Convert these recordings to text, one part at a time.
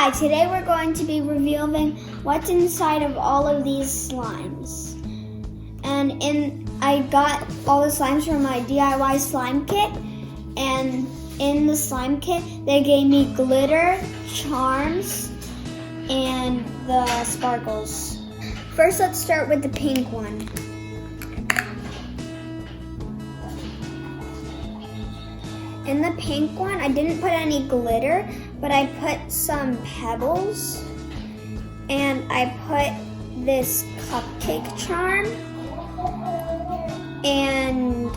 Hi, today we're going to be revealing what's inside of all of these slimes. I got all the slimes from my DIY slime kit, and in the slime kit they gave me glitter, charms, and the sparkles. First, let's start with the pink one. In the pink one, I didn't put any glitter, but I put some pebbles, and I put this cupcake charm, and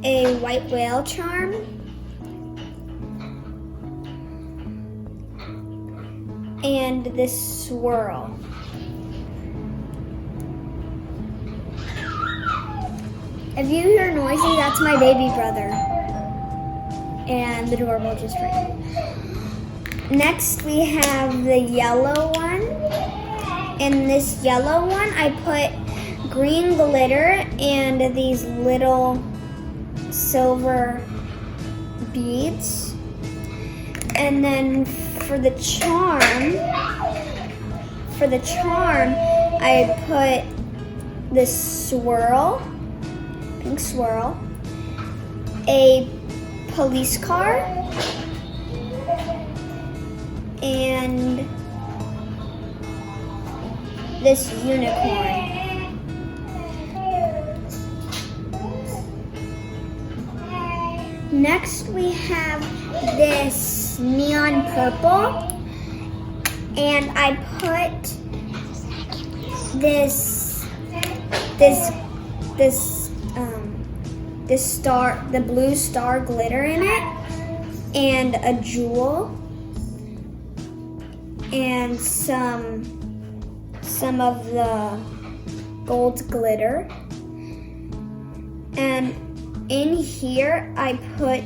a white whale charm, and this swirl. If you hear noisy, that's my baby brother. And the doorbell just rang. Next, we have the yellow one. In this yellow one, I put green glitter and these little silver beads. And then for the charm, I put this swirl, pink swirl, a police car, and this unicorn. Next, we have this neon purple, and I put the blue star glitter in it, and a jewel, and some of the gold glitter. And in here, I put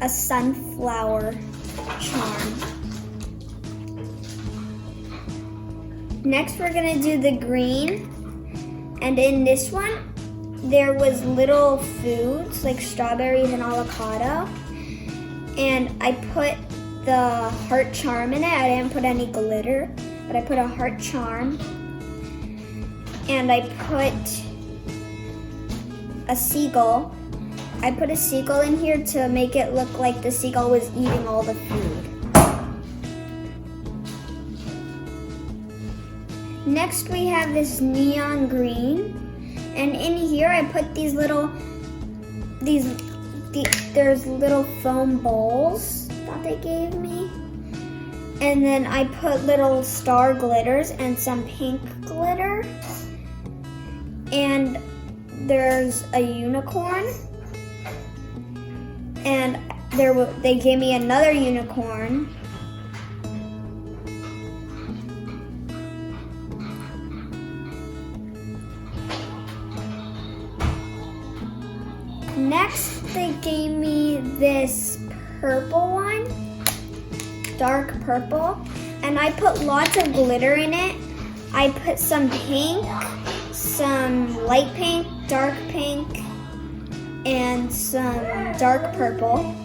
a sunflower charm. Next, we're gonna do the green, and in this one, there was little foods like strawberries and avocado, and I put the heart charm in it. I didn't put any glitter, but I put a heart charm, and I put a seagull. I put a seagull in here to make it look like the seagull was eating all the food. Next, we have this neon green. And in here, I put there's little foam bowls that they gave me. And then I put little star glitters and some pink glitter. And there's a unicorn. And they gave me another unicorn. Next, they gave me this purple one, dark purple, and I put lots of glitter in it. I put some pink, some light pink, dark pink, and some dark purple.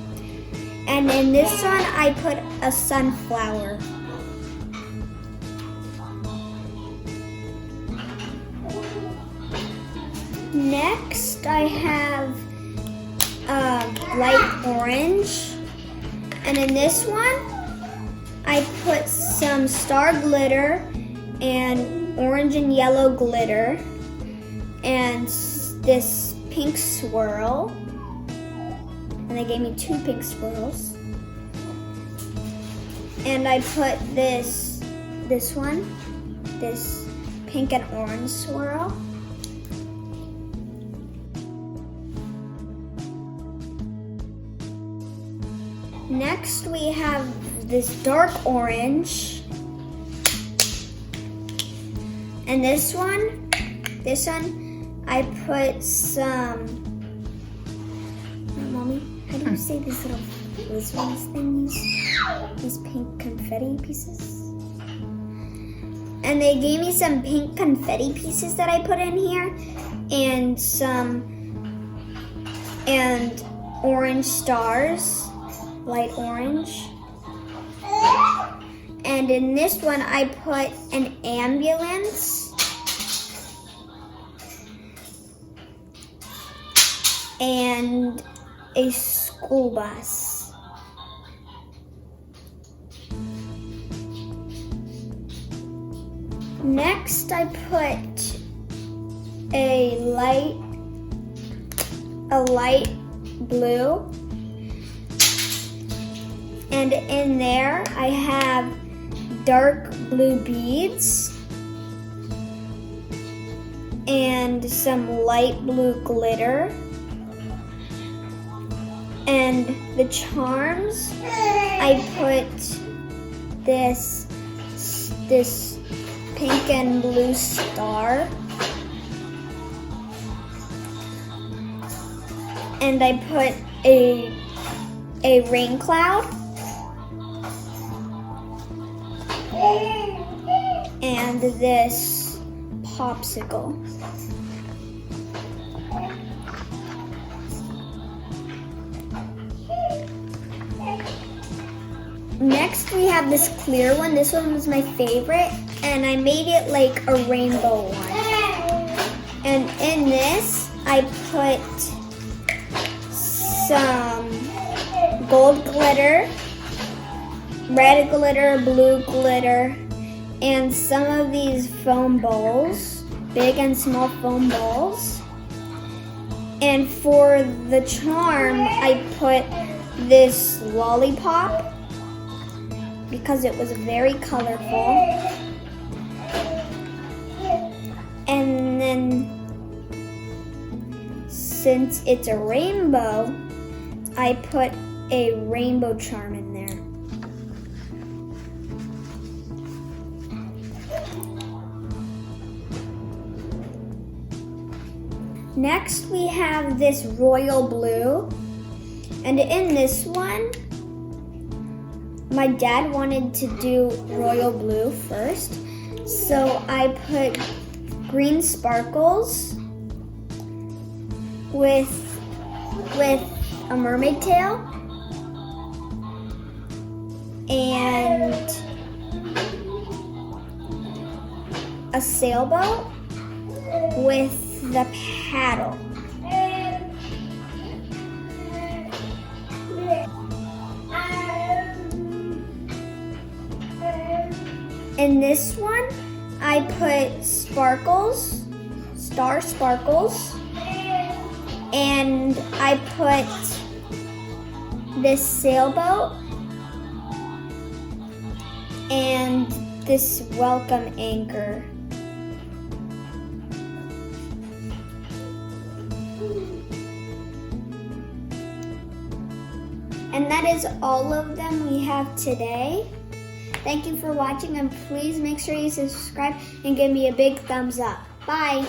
And in this one, I put a sunflower. Next, I have light orange, and in this one I put some star glitter and orange and yellow glitter and this pink swirl, and they gave me 2 pink swirls, and I put this pink and orange swirl. Next, we have this dark orange, and this one, I put some. Mommy, how do you say these little things? These pink confetti pieces. And they gave me some pink confetti pieces that I put in here, and orange stars, light orange. And in this one, I put an ambulance and a school bus. Next, I put a light blue. And in there, I have dark blue beads and some light blue glitter. And the charms, I put this pink and blue star. And I put a rain cloud. And this popsicle. Next we have this clear one. This one was my favorite, and I made it like a rainbow one. And in this, I put some gold glitter, red glitter, blue glitter, and some of these foam balls, big and small foam balls. And for the charm, I put this lollipop because it was very colorful. And then, since it's a rainbow, I put a rainbow charm in there. Next, we have this royal blue. And in this one, my dad wanted to do royal blue first. So I put green sparkles with a mermaid tail and a sailboat with the paddle. In this one, I put sparkles, star sparkles, and I put this sailboat and this welcome anchor. And that is all of them we have today. Thank you for watching, and please make sure you subscribe and give me a big thumbs up. Bye.